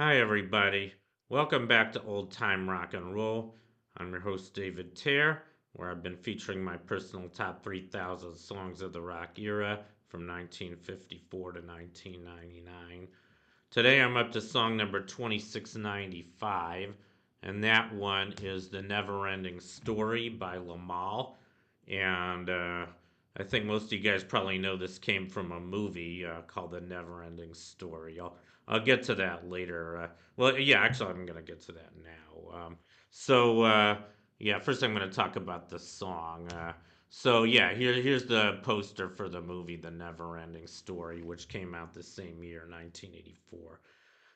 Hi, everybody. Welcome back to Old Time Rock and Roll. I'm your host, David Tear, where I've been featuring my personal top 3,000 songs of the rock era from 1954 to 1999. Today I'm up to song number 2695, and that one is The Never-Ending Story by Limahl. And I think most of you guys probably know this came from a movie called The Never-Ending Story. I'll get to that later. Yeah, actually, I'm going to get to that now. So, yeah, first I'm going to talk about the song. Here's the poster for the movie The Never-Ending Story, which came out the same year, 1984.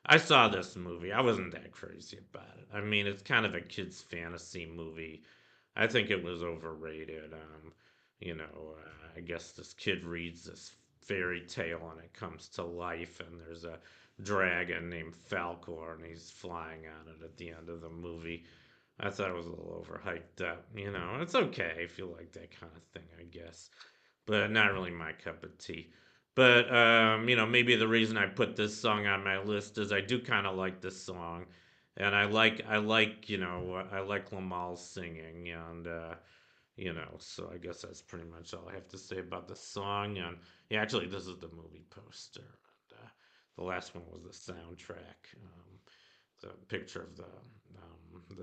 I saw this movie. I wasn't that crazy about it. I mean, it's kind of a kid's fantasy movie. I think it was overrated. I guess this kid reads this fairy tale and it comes to life, and there's a dragon named Falcor, and he's flying on it at the end of the movie. I thought it was a little overhyped up. It's okay if you like that kind of thing, I guess, but not really my cup of tea. But maybe the reason I put this song on my list is I do kind of like this song, and I like Limahl's singing, and so I guess that's pretty much all I have to say about the song. And yeah, actually, this is the movie poster. And, the last one was the soundtrack. The picture of the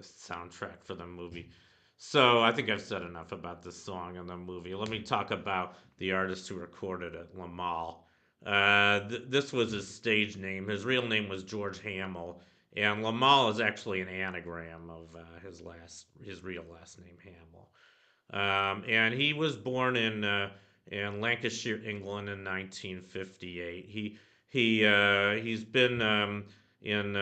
soundtrack for the movie. So I think I've said enough about this song and the movie. Let me talk about the artist who recorded it, Limahl. This was his stage name. His real name was George Hamill, and Limahl is actually an anagram of his real last name, Hamill. And he was born in Lancashire, England, in 1958. He's been in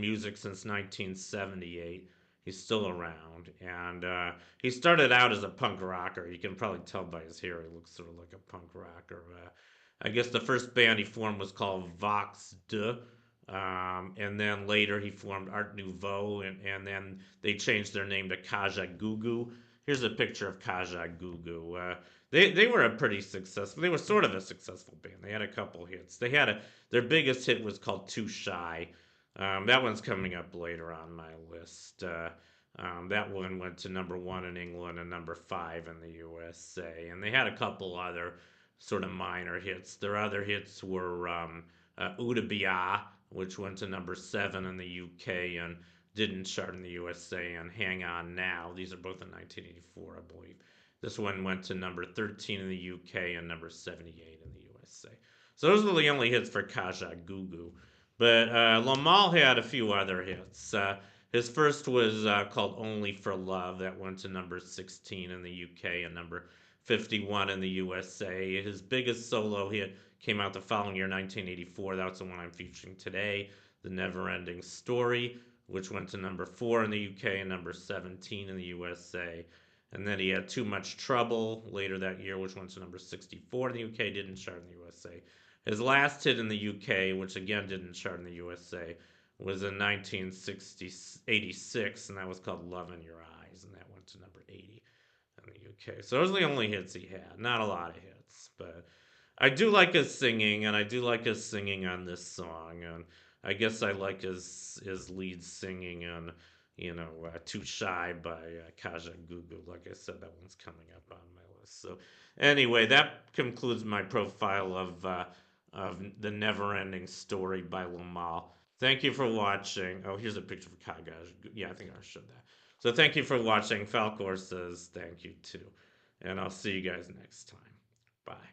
music since 1978. He's still around, and he started out as a punk rocker. You can probably tell by his hair; he looks sort of like a punk rocker. I guess the first band he formed was called Vox De. And then later he formed Art Nouveau, and then they changed their name to Kaja Gugu. Here's a picture of Kaja Gugu. They were a pretty successful. They were sort of a successful band. They had a couple hits. Their biggest hit was called Too Shy. That one's coming up later on my list. That one went to number one in England and number five in the USA. And they had a couple other sort of minor hits. Their other hits were Uda which went to number seven in the UK and didn't chart in the USA, and Hang On Now. These are both in 1984, I believe. This one went to number 13 in the UK and number 78 in the USA. So those were the only hits for Kaja Gugu. But Limahl had a few other hits. His first was called Only for Love. That went to number 16 in the UK and number 51 in the USA. His biggest solo hit came out the following year, 1984. That's the one I'm featuring today, The Never-Ending Story, which went to number 4 in the UK and number 17 in the USA. And then he had Too Much Trouble later that year, which went to number 64 in the UK, didn't chart in the USA. His last hit in the UK, which again didn't chart in the USA, was in 1986, and that was called Love in Your Eyes, and that went to number 80 in the UK. So those are the only hits he had. Not a lot of hits, but I do like his singing, and I do like his singing on this song, and I guess I like his lead singing on "Too Shy" by Kaja Gugu. Like I said, that one's coming up on my list. So anyway, that concludes my profile of the Never-Ending Story by Limahl. Thank you for watching. Oh, here's a picture of Kaja. Yeah, I think I showed that. So thank you for watching. Falcor says thank you too, and I'll see you guys next time. Bye.